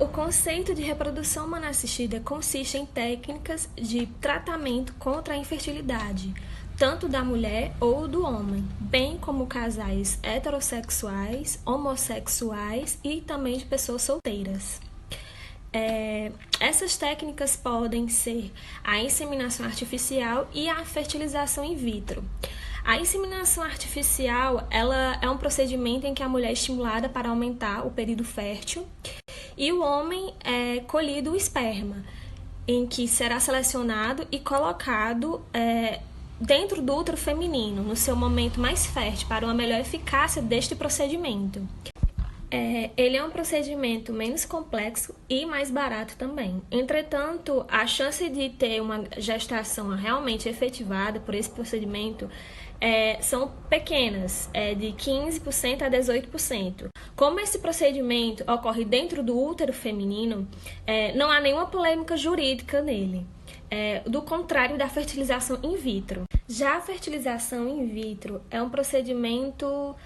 O conceito de reprodução humana assistida consiste em técnicas de tratamento contra a infertilidade, tanto da mulher ou do homem, bem como casais heterossexuais, homossexuais e também de pessoas solteiras. Essas técnicas podem ser a inseminação artificial e a fertilização in vitro. A inseminação artificial ela é um procedimento em que a mulher é estimulada para aumentar o período fértil e o homem é colhido o esperma, em que será selecionado e colocado dentro do útero feminino, no seu momento mais fértil, para uma melhor eficácia deste procedimento. Ele é um procedimento menos complexo e mais barato também. Entretanto, a chance de ter uma gestação realmente efetivada por esse procedimento são pequenas, de 15% a 18%. Como esse procedimento ocorre dentro do útero feminino, não há nenhuma polêmica jurídica nele, do contrário da fertilização in vitro. Já a fertilização in vitro é um procedimento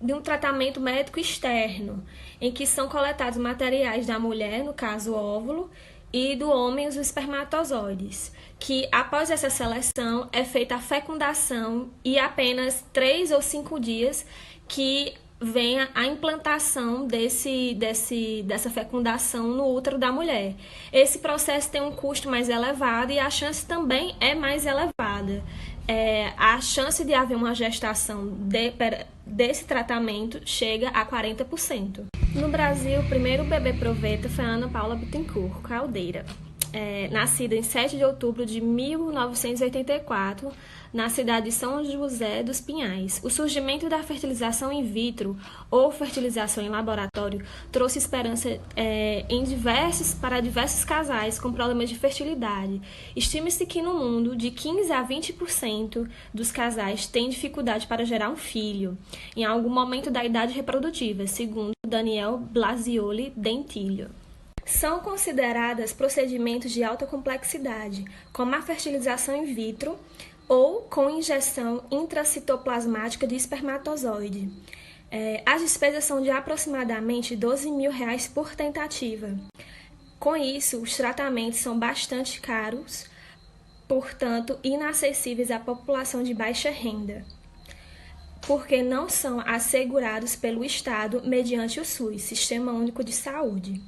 de um tratamento médico externo, em que são coletados materiais da mulher, no caso o óvulo, e do homem os espermatozoides, que após essa seleção é feita a fecundação e apenas 3 ou 5 dias que vem a implantação dessa fecundação no útero da mulher. Esse processo tem um custo mais elevado e a chance também é mais elevada. A chance de haver uma gestação desse tratamento chega a 40%. No Brasil, o primeiro bebê proveta foi a Ana Paula Bittencourt Caldeira, nascida em 7 de outubro de 1984, na cidade de São José dos Pinhais. O surgimento da fertilização in vitro ou fertilização em laboratório trouxe esperança para diversos casais com problemas de fertilidade. Estima-se que no mundo, de 15 a 20% dos casais têm dificuldade para gerar um filho em algum momento da idade reprodutiva, segundo Daniel Blasioli Dentilho. São consideradas procedimentos de alta complexidade, como a fertilização in vitro ou com injeção intracitoplasmática de espermatozoide. As despesas são de aproximadamente R$12 mil por tentativa. Com isso, os tratamentos são bastante caros, portanto, inacessíveis à população de baixa renda, porque não são assegurados pelo Estado mediante o SUS, Sistema Único de Saúde.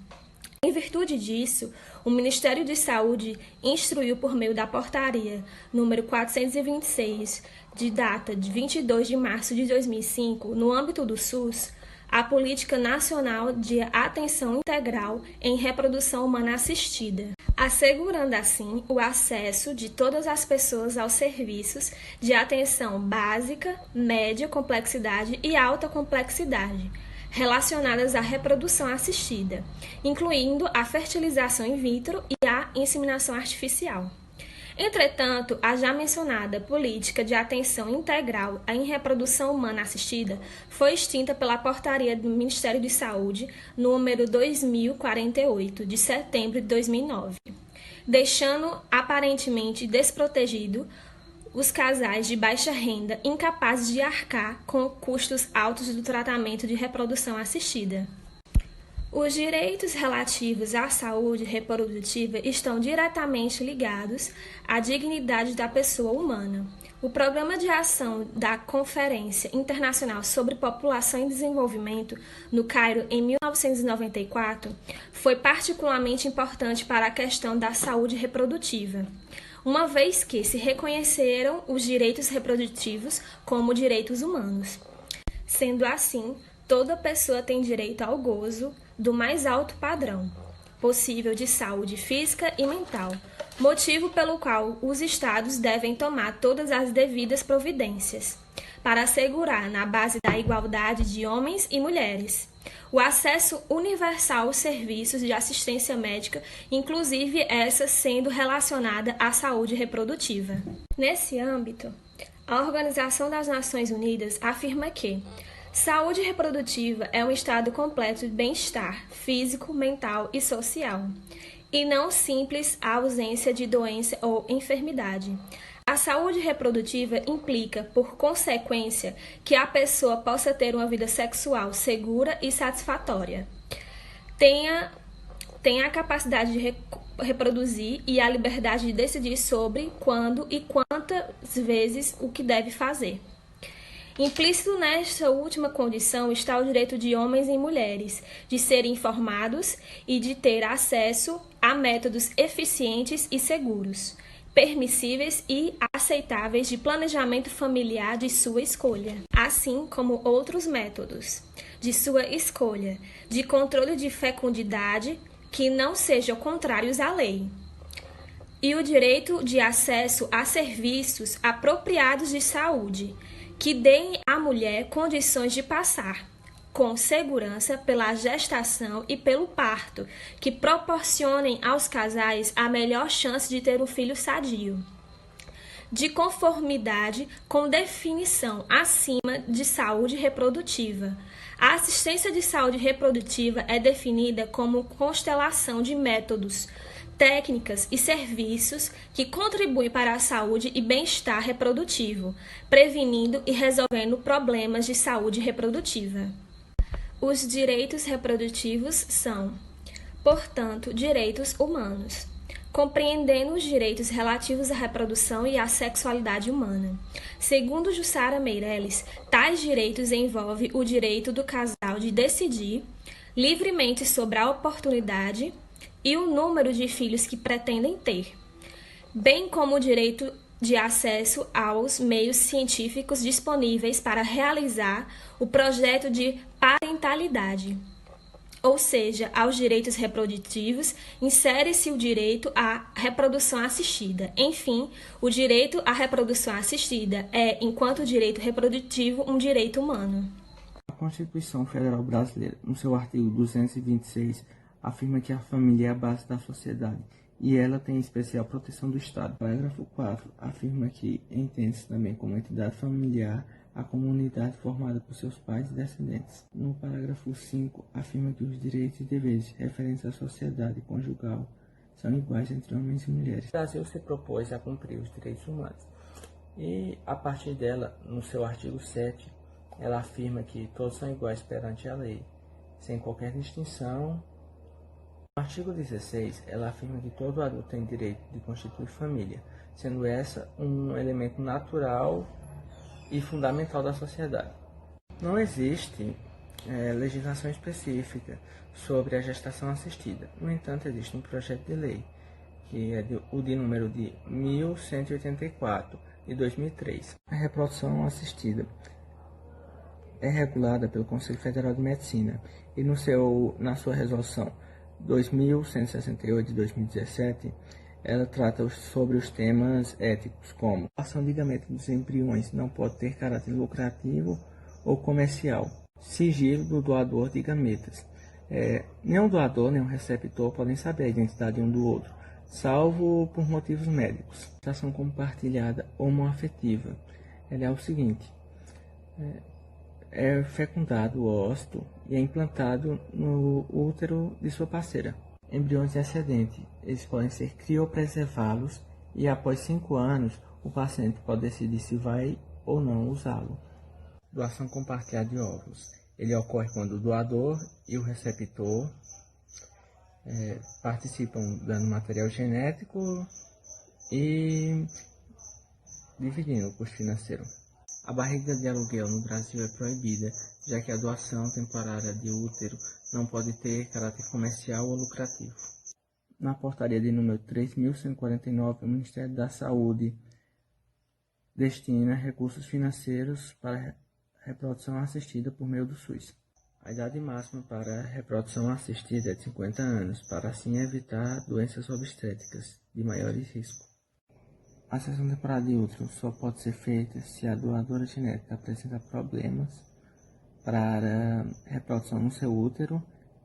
Em virtude disso, o Ministério de Saúde instruiu por meio da portaria número 426, de data de 22 de março de 2005, no âmbito do SUS, a Política Nacional de Atenção Integral em Reprodução Humana Assistida, assegurando assim o acesso de todas as pessoas aos serviços de atenção básica, média complexidade e alta complexidade, relacionadas à reprodução assistida, incluindo a fertilização in vitro e a inseminação artificial. Entretanto, a já mencionada política de atenção integral em reprodução humana assistida foi extinta pela portaria do Ministério de Saúde número 2048, de setembro de 2009, deixando aparentemente desprotegido os casais de baixa renda incapazes de arcar com custos altos do tratamento de reprodução assistida. Os direitos relativos à saúde reprodutiva estão diretamente ligados à dignidade da pessoa humana. O Programa de Ação da Conferência Internacional sobre População e Desenvolvimento, no Cairo, em 1994, foi particularmente importante para a questão da saúde reprodutiva, uma vez que se reconheceram os direitos reprodutivos como direitos humanos. Sendo assim, toda pessoa tem direito ao gozo do mais alto padrão possível de saúde física e mental, motivo pelo qual os Estados devem tomar todas as devidas providências para assegurar, na base da igualdade de homens e mulheres, o acesso universal aos serviços de assistência médica, inclusive essa sendo relacionada à saúde reprodutiva. Nesse âmbito, a Organização das Nações Unidas afirma que saúde reprodutiva é um estado completo de bem-estar físico, mental e social, e não simples ausência de doença ou enfermidade. A saúde reprodutiva implica, por consequência, que a pessoa possa ter uma vida sexual segura e satisfatória, tenha a capacidade de reproduzir e a liberdade de decidir sobre quando e quantas vezes o que deve fazer. Implícito nesta última condição está o direito de homens e mulheres de serem informados e de ter acesso a métodos eficientes e seguros, permissíveis e aceitáveis de planejamento familiar de sua escolha, assim como outros métodos de sua escolha, de controle de fecundidade que não sejam contrários à lei, e o direito de acesso a serviços apropriados de saúde, que deem à mulher condições de passar com segurança pela gestação e pelo parto, que proporcionem aos casais a melhor chance de ter um filho sadio, de conformidade com definição acima de saúde reprodutiva. A assistência de saúde reprodutiva é definida como constelação de métodos, técnicas e serviços que contribuem para a saúde e bem-estar reprodutivo, prevenindo e resolvendo problemas de saúde reprodutiva. Os direitos reprodutivos são, portanto, direitos humanos, compreendendo os direitos relativos à reprodução e à sexualidade humana. Segundo Jussara Meirelles, tais direitos envolvem o direito do casal de decidir livremente sobre a oportunidade e o número de filhos que pretendem ter, bem como o direito de acesso aos meios científicos disponíveis para realizar o projeto de parentalidade. Ou seja, aos direitos reprodutivos, insere-se o direito à reprodução assistida. Enfim, o direito à reprodução assistida é, enquanto direito reprodutivo, um direito humano. A Constituição Federal Brasileira, no seu artigo 226, afirma que a família é a base da sociedade e ela tem especial proteção do Estado. O parágrafo 4 afirma que entende-se também como entidade familiar a comunidade formada por seus pais e descendentes. No parágrafo 5, afirma que os direitos e deveres referentes à sociedade conjugal são iguais entre homens e mulheres. O Brasil se propôs a cumprir os direitos humanos e, a partir dela, no seu artigo 7, ela afirma que todos são iguais perante a lei, sem qualquer distinção. No artigo 16, ela afirma que todo adulto tem direito de constituir família, sendo essa um elemento natural e fundamental da sociedade. Não existe legislação específica sobre a gestação assistida. No entanto, existe um projeto de lei, que é o de número de 1184, de 2003. A reprodução assistida é regulada pelo Conselho Federal de Medicina e na sua resolução 2168 de 2017, ela trata sobre os temas éticos, como a ação de gametas dos embriões não pode ter caráter lucrativo ou comercial, sigilo do doador de gametas. Nem o doador nem o receptor podem saber a identidade um do outro, salvo por motivos médicos. A ação compartilhada homoafetiva, ela é o seguinte: é fecundado o óvulo e é implantado no útero de sua parceira. Embriões excedentes, eles podem ser criopreservados e após 5 anos o paciente pode decidir se vai ou não usá-lo. Doação compartilhada de óvulos. Ele ocorre quando o doador e o receptor participam dando material genético e dividindo o custo financeiro. A barriga de aluguel no Brasil é proibida, já que a doação temporária de útero não pode ter caráter comercial ou lucrativo. Na portaria de número 3.149, o Ministério da Saúde destina recursos financeiros para reprodução assistida por meio do SUS. A idade máxima para a reprodução assistida é de 50 anos, para assim evitar doenças obstétricas de maior risco. A seção temporária de útero só pode ser feita se a doadora genética apresenta problemas para a reprodução no seu útero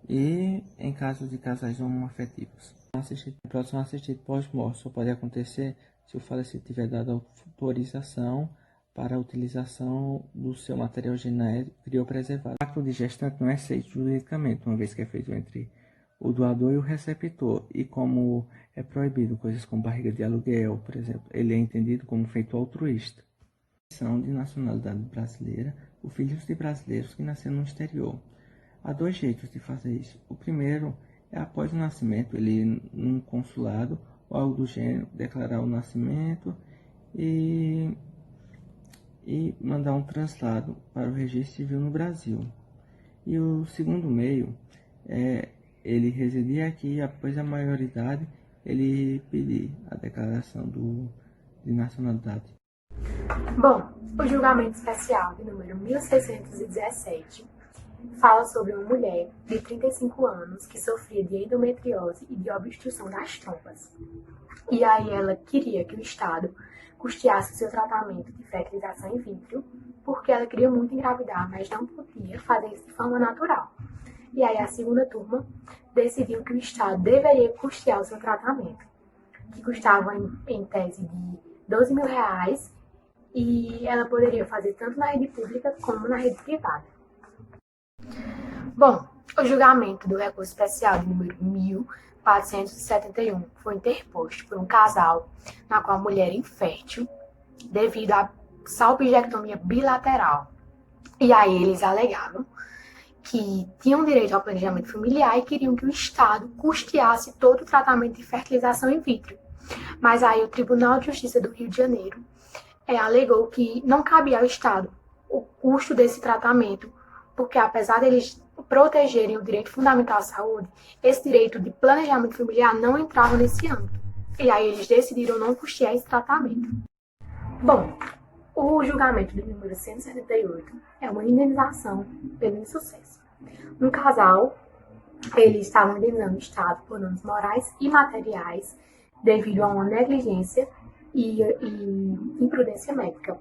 e em caso de casais homoafetivos. A reprodução assistida pós-morte só pode acontecer se o falecido tiver dado autorização para a utilização do seu material genético criopreservado. O acto de gestante não é aceito juridicamente, uma vez que é feito entre o doador e o receptor, e como é proibido coisas como barriga de aluguel, por exemplo, ele é entendido como feito altruísta. São de nacionalidade brasileira os filhos de brasileiros que nasceram no exterior. Há dois jeitos de fazer isso. O primeiro é após o nascimento, ele ir num consulado ou algo do gênero, declarar o nascimento e, e mandar um translado para o registro civil no Brasil. E o segundo meio é ele residir aqui e após a maioridade ele pedir a declaração de nacionalidade. Bom, o julgamento especial de número 1617 fala sobre uma mulher de 35 anos que sofria de endometriose e de obstrução das trompas. E aí ela queria que o Estado custeasse o seu tratamento de fertilização in vitro, porque ela queria muito engravidar, mas não podia fazer isso de forma natural. E aí a segunda turma decidiu que o Estado deveria custear o seu tratamento, que custava em tese de R$ 12.000, e ela poderia fazer tanto na rede pública como na rede privada. Bom, o julgamento do recurso especial de número 1471 foi interposto por um casal na qual a mulher era infértil devido à salpingectomia bilateral. E aí eles alegavam que tinham direito ao planejamento familiar e queriam que o Estado custeasse todo o tratamento de fertilização in vitro. Mas aí o Tribunal de Justiça do Rio de Janeiro alegou que não cabia ao Estado o custo desse tratamento, porque apesar deles protegerem o direito fundamental à saúde, esse direito de planejamento familiar não entrava nesse âmbito. E aí eles decidiram não custear esse tratamento. Bom, o julgamento do número 178 é uma indenização pelo insucesso. Um casal, eles estavam indenizando o Estado por danos morais e materiais devido a uma negligência e imprudência médica.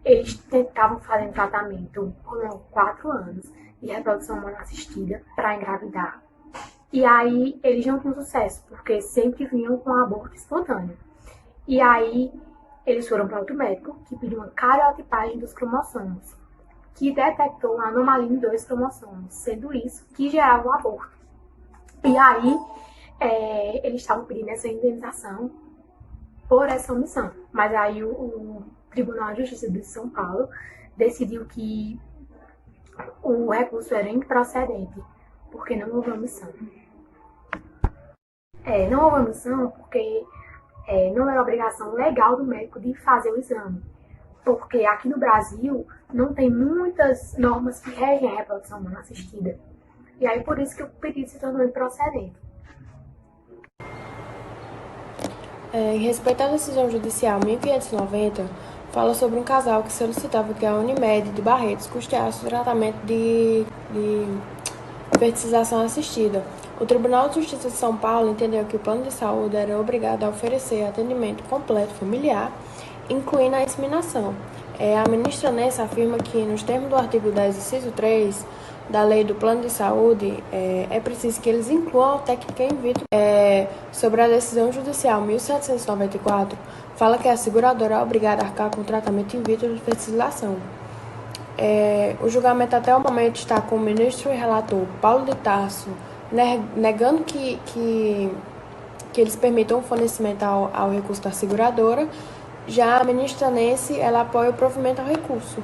Eles tentavam fazer um tratamento por 4 anos de reprodução humana assistida para engravidar. E aí eles não tinham sucesso, porque sempre vinham com aborto espontâneo. E aí eles foram para outro médico que pediu uma cariotipagem dos cromossomos, que detectou uma anomalia em 2 cromossomos, sendo isso que gerava o aborto. E aí eles estavam pedindo essa indenização por essa omissão. Mas aí o Tribunal de Justiça de São Paulo decidiu que o recurso era improcedente, porque não houve omissão. Não houve omissão porque não era obrigação legal do médico de fazer o exame. Porque aqui no Brasil não tem muitas normas que regem a reprodução humana assistida. E aí por isso que o pedido se tornou improcedente. Em respeito à decisão judicial 1590, fala sobre um casal que solicitava que a Unimed de Barretos custeasse o tratamento de fertilização assistida. O Tribunal de Justiça de São Paulo entendeu que o plano de saúde era obrigado a oferecer atendimento completo familiar, incluindo a inseminação. A ministra Nessa afirma que, nos termos do artigo 10, inciso 3, da lei do plano de saúde, é preciso que eles incluam a técnica in vitro. Sobre a decisão judicial 1794, fala que a seguradora é obrigada a arcar com o tratamento in vitro de fertilização. O julgamento até o momento está com o ministro e relator Paulo de Tarso negando que eles permitam o fornecimento ao recurso da seguradora. Já a ministra Nancy, ela apoia o provimento ao recurso.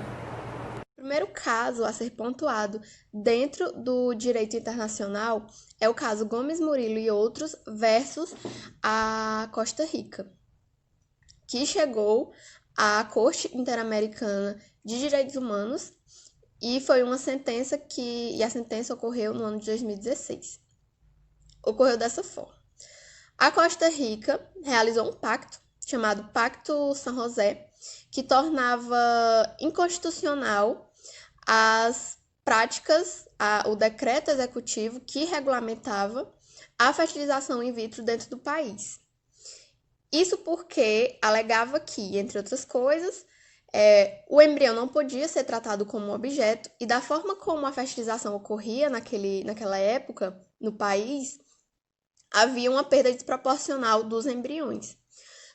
O primeiro caso a ser pontuado dentro do direito internacional é o caso Gomes Murilo e outros versus a Costa Rica, que chegou à Corte Interamericana de Direitos Humanos e foi uma sentença e a sentença ocorreu no ano de 2016. Ocorreu dessa forma. A Costa Rica realizou um pacto chamado Pacto San José, que tornava inconstitucional as práticas, o decreto executivo que regulamentava a fertilização in vitro dentro do país. Isso porque alegava que, entre outras coisas, o embrião não podia ser tratado como objeto e da forma como a fertilização ocorria naquela época no país, havia uma perda desproporcional dos embriões.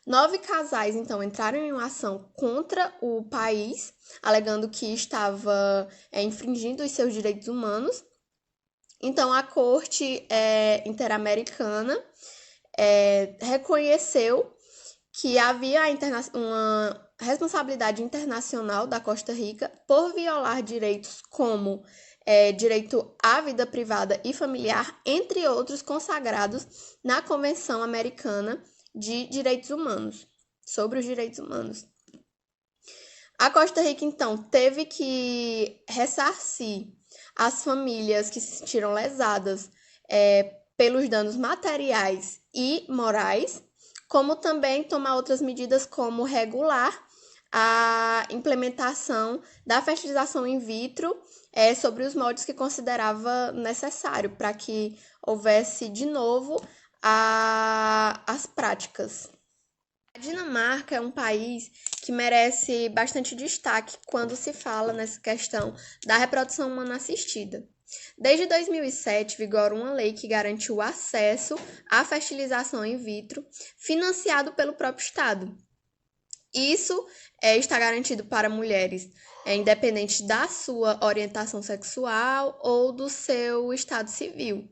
9 casais, então, entraram em uma ação contra o país, alegando que estava infringindo os seus direitos humanos. Então, a Corte Interamericana reconheceu que havia uma responsabilidade internacional da Costa Rica por violar direitos como direito à vida privada e familiar, entre outros consagrados na Convenção Americana de Direitos Humanos, sobre os direitos humanos. A Costa Rica, então, teve que ressarcir as famílias que se sentiram lesadas pelos danos materiais e morais, como também tomar outras medidas como regular a implementação da fertilização in vitro sobre os moldes que considerava necessário para que houvesse de novo as práticas. A Dinamarca é um país que merece bastante destaque quando se fala nessa questão da reprodução humana assistida. Desde 2007, vigora uma lei que garante o acesso à fertilização in vitro, financiado pelo próprio Estado. Isso está garantido para mulheres, independente da sua orientação sexual ou do seu estado civil.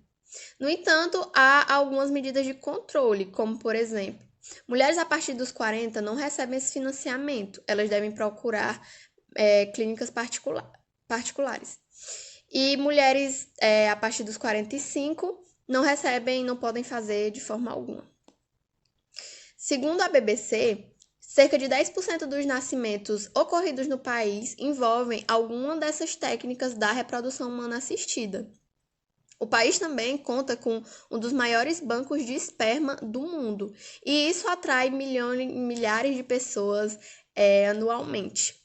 No entanto, há algumas medidas de controle, como, por exemplo, mulheres a partir dos 40 não recebem esse financiamento, elas devem procurar clínicas particulares. E mulheres a partir dos 45 não recebem, não podem fazer de forma alguma. Segundo a BBC, cerca de 10% dos nascimentos ocorridos no país envolvem alguma dessas técnicas da reprodução humana assistida. O país também conta com um dos maiores bancos de esperma do mundo, e isso atrai milhares de pessoas anualmente.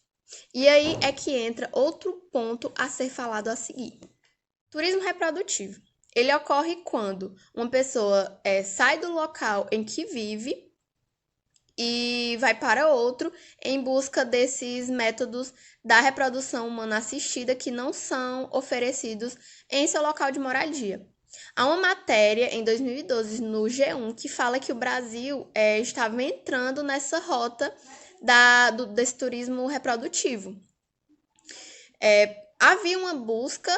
E aí é que entra outro ponto a ser falado a seguir. Turismo reprodutivo. Ele ocorre quando uma pessoa sai do local em que vive e vai para outro em busca desses métodos da reprodução humana assistida que não são oferecidos em seu local de moradia. Há uma matéria em 2012 no G1 que fala que o Brasil estava entrando nessa rota desse turismo reprodutivo. Havia uma busca,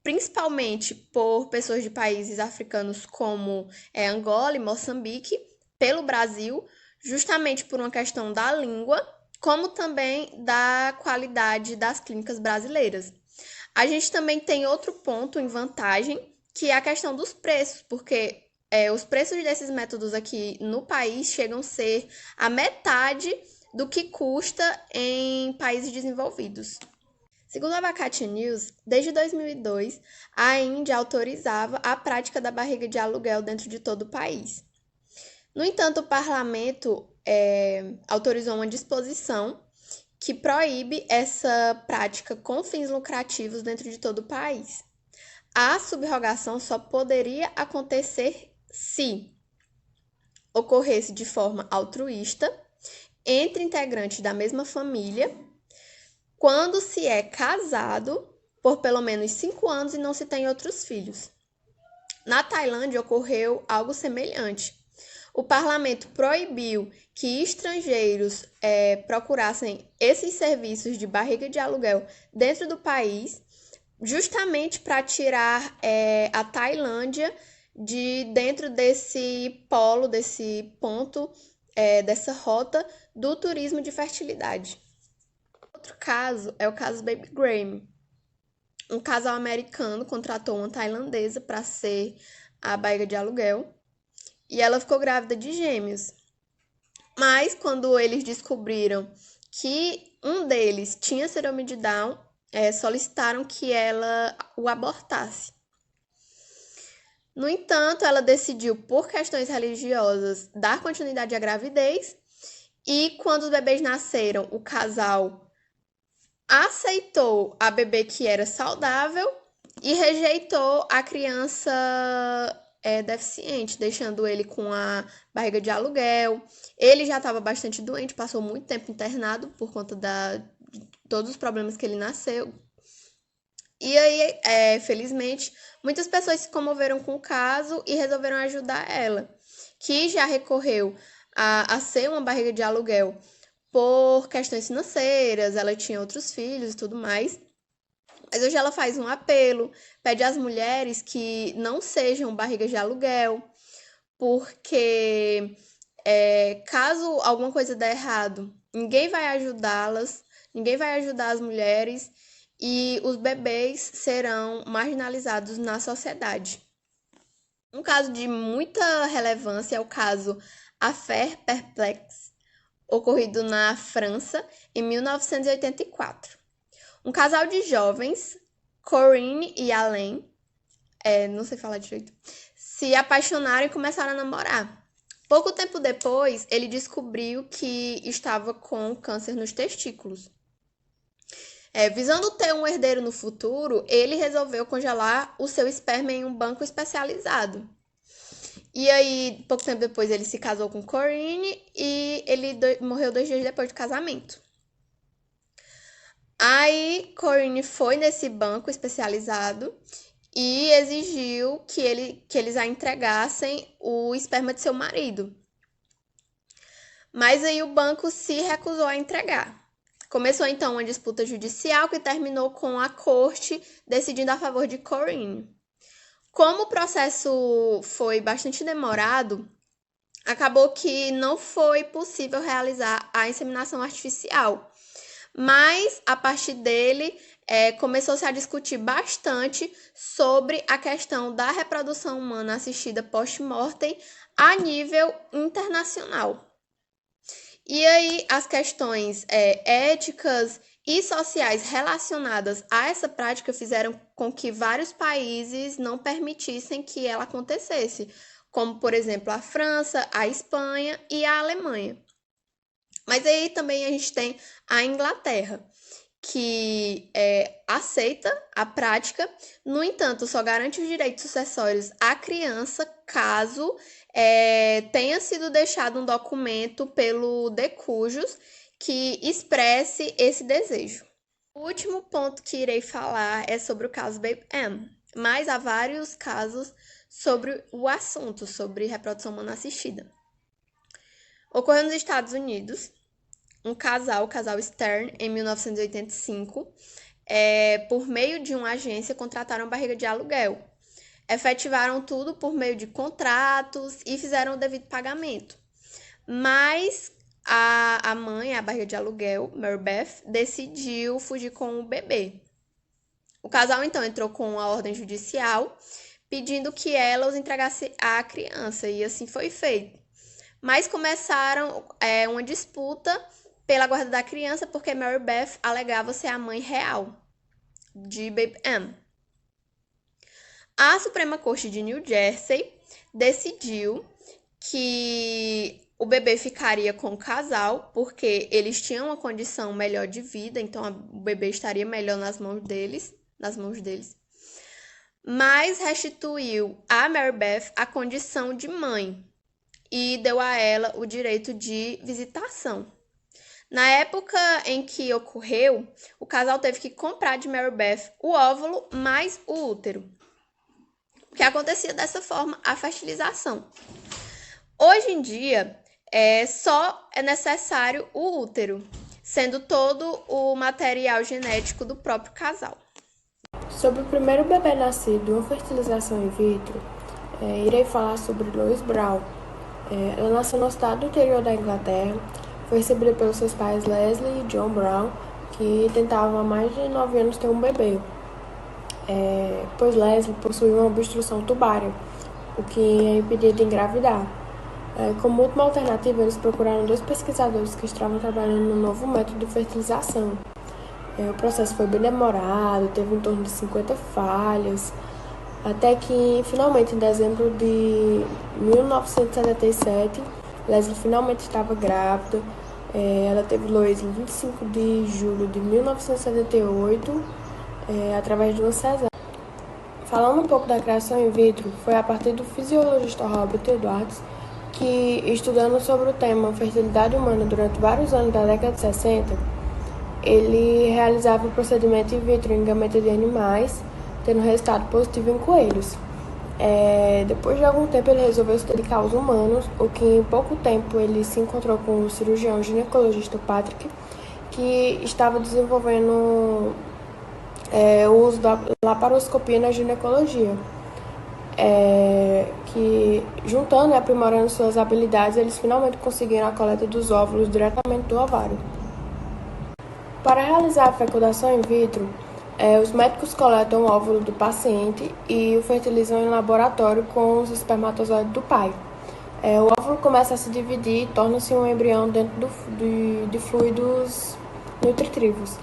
principalmente por pessoas de países africanos como Angola e Moçambique, pelo Brasil, justamente por uma questão da língua, como também da qualidade das clínicas brasileiras. A gente também tem outro ponto em vantagem, que é a questão dos preços, porque os preços desses métodos aqui no país chegam a ser a metade do que custa em países desenvolvidos. Segundo a Abacate News, desde 2002, a Índia autorizava a prática da barriga de aluguel dentro de todo o país. No entanto, o parlamento autorizou uma disposição que proíbe essa prática com fins lucrativos dentro de todo o país. A subrogação só poderia acontecer se ocorresse de forma altruísta, entre integrantes da mesma família, quando se é casado por pelo menos 5 anos e não se tem outros filhos. Na Tailândia ocorreu algo semelhante. O parlamento proibiu que estrangeiros procurassem esses serviços de barriga de aluguel dentro do país, justamente para tirar a Tailândia de dentro desse polo, desse ponto, dessa rota do turismo de fertilidade. Outro caso é o caso Baby Graham. Um casal americano contratou uma tailandesa para ser a barriga de aluguel e ela ficou grávida de gêmeos. Mas quando eles descobriram que um deles tinha síndrome de Down, solicitaram que ela o abortasse. No entanto, ela decidiu, por questões religiosas, dar continuidade à gravidez e quando os bebês nasceram, o casal aceitou a bebê que era saudável e rejeitou a criança deficiente, deixando ele com a barriga de aluguel. Ele já estava bastante doente, passou muito tempo internado por conta de todos os problemas que ele nasceu. E aí, felizmente, muitas pessoas se comoveram com o caso e resolveram ajudar ela, que já recorreu a ser uma barriga de aluguel por questões financeiras, ela tinha outros filhos e tudo mais. Mas hoje ela faz um apelo, pede às mulheres que não sejam barrigas de aluguel, porque caso alguma coisa dê errado, ninguém vai ajudá-las, ninguém vai ajudar as mulheres, e os bebês serão marginalizados na sociedade. Um caso de muita relevância é o caso Affaire Perplexe, ocorrido na França em 1984. Um casal de jovens, Corinne e Alain, não sei falar direito, se apaixonaram e começaram a namorar. Pouco tempo depois, ele descobriu que estava com câncer nos testículos. Visando ter um herdeiro no futuro, ele resolveu congelar o seu esperma em um banco especializado. E aí, pouco tempo depois, ele se casou com Corinne e ele morreu 2 dias depois do casamento. Aí, Corinne foi nesse banco especializado e exigiu que eles a entregassem o esperma de seu marido. Mas aí o banco se recusou a entregar. Começou então uma disputa judicial que terminou com a corte decidindo a favor de Corinne. Como o processo foi bastante demorado, acabou que não foi possível realizar a inseminação artificial. Mas, a partir dele, começou-se a discutir bastante sobre a questão da reprodução humana assistida post-mortem a nível internacional. E aí, as questões éticas e sociais relacionadas a essa prática fizeram com que vários países não permitissem que ela acontecesse, como, por exemplo, a França, a Espanha e a Alemanha. Mas aí também a gente tem a Inglaterra, que aceita a prática, no entanto, só garante os direitos sucessórios à criança caso tenha sido deixado um documento pelo decujus que expresse esse desejo. O último ponto que irei falar é sobre o caso Babe M, mas há vários casos sobre o assunto, sobre reprodução humana assistida. Ocorreu nos Estados Unidos, o casal Stern, em 1985, por meio de uma agência, contrataram barriga de aluguel. Efetivaram tudo por meio de contratos e fizeram o devido pagamento. Mas a mãe, a barriga de aluguel, Mary Beth, decidiu fugir com o bebê. O casal, então, entrou com a ordem judicial, pedindo que ela os entregasse à criança, e assim foi feito. Mas começaram uma disputa pela guarda da criança, porque Mary Beth alegava ser a mãe real de Babe M. A Suprema Corte de New Jersey decidiu que o bebê ficaria com o casal, porque eles tinham uma condição melhor de vida, então o bebê estaria melhor nas mãos deles. Mas restituiu a Mary Beth a condição de mãe e deu a ela o direito de visitação. Na época em que ocorreu, o casal teve que comprar de Mary Beth o óvulo mais o útero, que acontecia dessa forma a fertilização. Hoje em dia, só é necessário o útero, sendo todo o material genético do próprio casal. Sobre o primeiro bebê nascido, uma fertilização in vitro, irei falar sobre Lois Brown. Ela nasceu no estado do interior da Inglaterra, foi recebida pelos seus pais Leslie e John Brown, que tentavam há mais de 9 anos ter um bebê, pois Leslie possuía uma obstrução tubária, o que a impedia de engravidar. Como última alternativa, eles procuraram 2 pesquisadores que estavam trabalhando no novo método de fertilização. O processo foi bem demorado, teve em torno de 50 falhas, até que, finalmente, em dezembro de 1977, Leslie finalmente estava grávida. Ela teve Lois em 25 de julho de 1978, através de uma cesárea. Falando um pouco da criação in vitro, foi a partir do fisiologista Robert Edwards que, estudando sobre o tema fertilidade humana durante vários anos da década de 60, ele realizava o procedimento in vitro em gameta de animais, tendo resultado positivo em coelhos. Depois de algum tempo, ele resolveu se dedicar aos humanos, o que em pouco tempo ele se encontrou com o cirurgião ginecologista Patrick, que estava desenvolvendo o uso da laparoscopia na ginecologia, que, juntando e aprimorando suas habilidades, eles finalmente conseguiram a coleta dos óvulos diretamente do ovário. Para realizar a fecundação in vitro, Os médicos coletam o óvulo do paciente e o fertilizam em laboratório com os espermatozoides do pai. O óvulo começa a se dividir e torna-se um embrião dentro de fluidos nutritivos,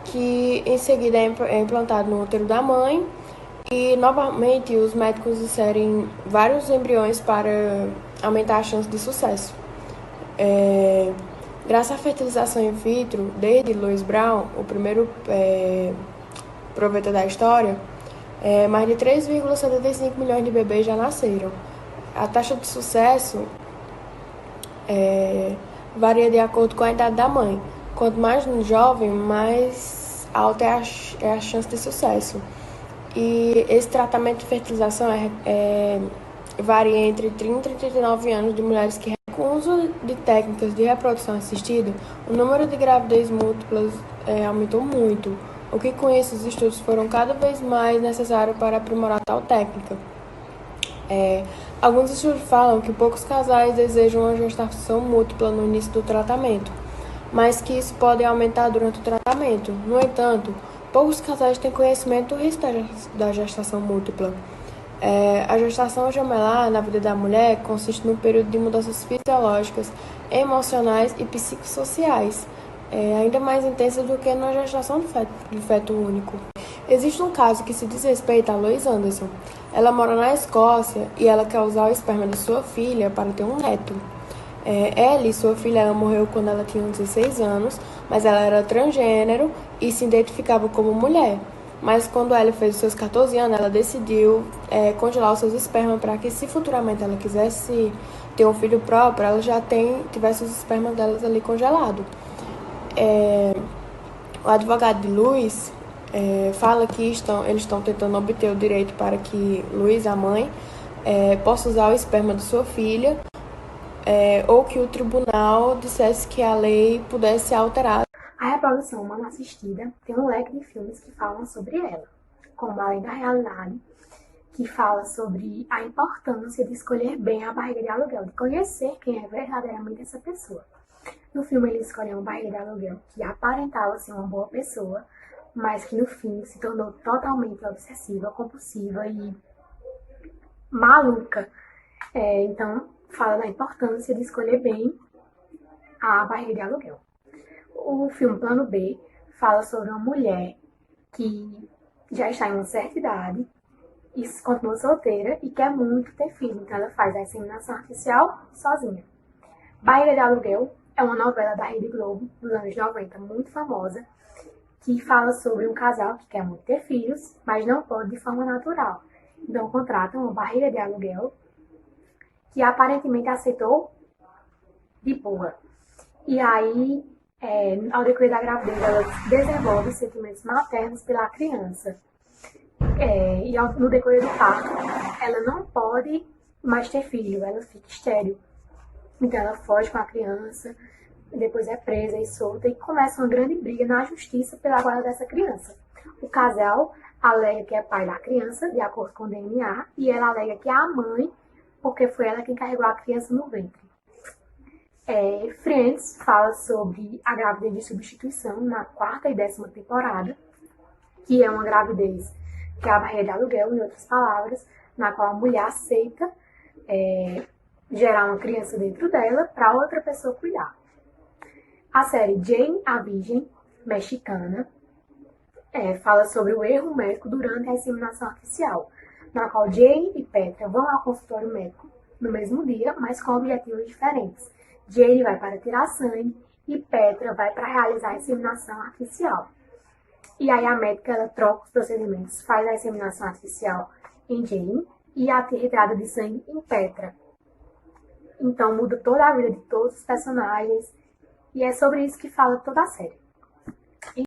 que em seguida é implantado no útero da mãe e novamente os médicos inserem vários embriões para aumentar a chance de sucesso. Graças à fertilização in vitro, desde Louis Brown, o primeiro provedor da história, mais de 3,75 milhões de bebês já nasceram. A taxa de sucesso varia de acordo com a idade da mãe. Quanto mais jovem, mais alta é a chance de sucesso. E esse tratamento de fertilização varia entre 30 e 39 anos de mulheres que, com o uso de técnicas de reprodução assistida, o número de gravidez múltiplas aumentou muito, o que com isso os estudos foram cada vez mais necessários para aprimorar tal técnica. Alguns estudos falam que poucos casais desejam uma gestação múltipla no início do tratamento, mas que isso pode aumentar durante o tratamento. No entanto, poucos casais têm conhecimento do risco da gestação múltipla. A gestação gemelar na vida da mulher consiste num período de mudanças fisiológicas, emocionais e psicossociais, ainda mais intensas do que na gestação do feto único. Existe um caso que se diz respeito a Lois Anderson. Ela mora na Escócia e ela quer usar o esperma de sua filha para ter um neto. Ellie, sua filha, ela morreu quando ela tinha 16 anos, mas ela era transgênero e se identificava como mulher. Mas quando ela fez os seus 14 anos, ela decidiu congelar os seus espermas para que, se futuramente ela quisesse ter um filho próprio, ela já tivesse os espermas delas ali congelados. O advogado de Louis fala que eles estão tentando obter o direito para que Louis, a mãe, possa usar o esperma de sua filha, ou que o tribunal dissesse que a lei pudesse ser alterada. A reprodução humana assistida tem um leque de filmes que falam sobre ela, como Além da Realidade, que fala sobre a importância de escolher bem a barriga de aluguel, de conhecer quem é verdadeiramente essa pessoa. No filme, ele escolheu uma barriga de aluguel que aparentava ser uma boa pessoa, mas que no fim se tornou totalmente obsessiva, compulsiva e maluca. Então, fala da importância de escolher bem a barriga de aluguel. O filme Plano B fala sobre uma mulher que já está em uma certa idade e continua solteira e quer muito ter filho, então ela faz a inseminação artificial sozinha. Barriga de Aluguel é uma novela da Rede Globo, dos anos 90, muito famosa, que fala sobre um casal que quer muito ter filhos, mas não pode de forma natural. Então contratam uma barriga de aluguel que aparentemente aceitou de boa. E aí, ao decorrer da gravidez, ela desenvolve sentimentos maternos pela criança. E no decorrer do parto, ela não pode mais ter filho, ela fica estéril. Então ela foge com a criança, depois é presa e solta e começa uma grande briga na justiça pela guarda dessa criança. O casal alega que é pai da criança, de acordo com o DNA, e ela alega que é a mãe, porque foi ela quem carregou a criança no ventre. Friends fala sobre a gravidez de substituição na 4ª e 10ª temporada, que é uma gravidez que é a barriga de aluguel, em outras palavras, na qual a mulher aceita gerar uma criança dentro dela para outra pessoa cuidar. A série Jane a Virgem, mexicana, fala sobre o erro médico durante a inseminação artificial, na qual Jane e Petra vão ao consultório médico no mesmo dia, mas com objetivos diferentes. Jane vai para tirar sangue e Petra vai para realizar a inseminação artificial. E aí a médica ela troca os procedimentos, faz a inseminação artificial em Jane e a retirada de sangue em Petra. Então muda toda a vida de todos os personagens e é sobre isso que fala toda a série.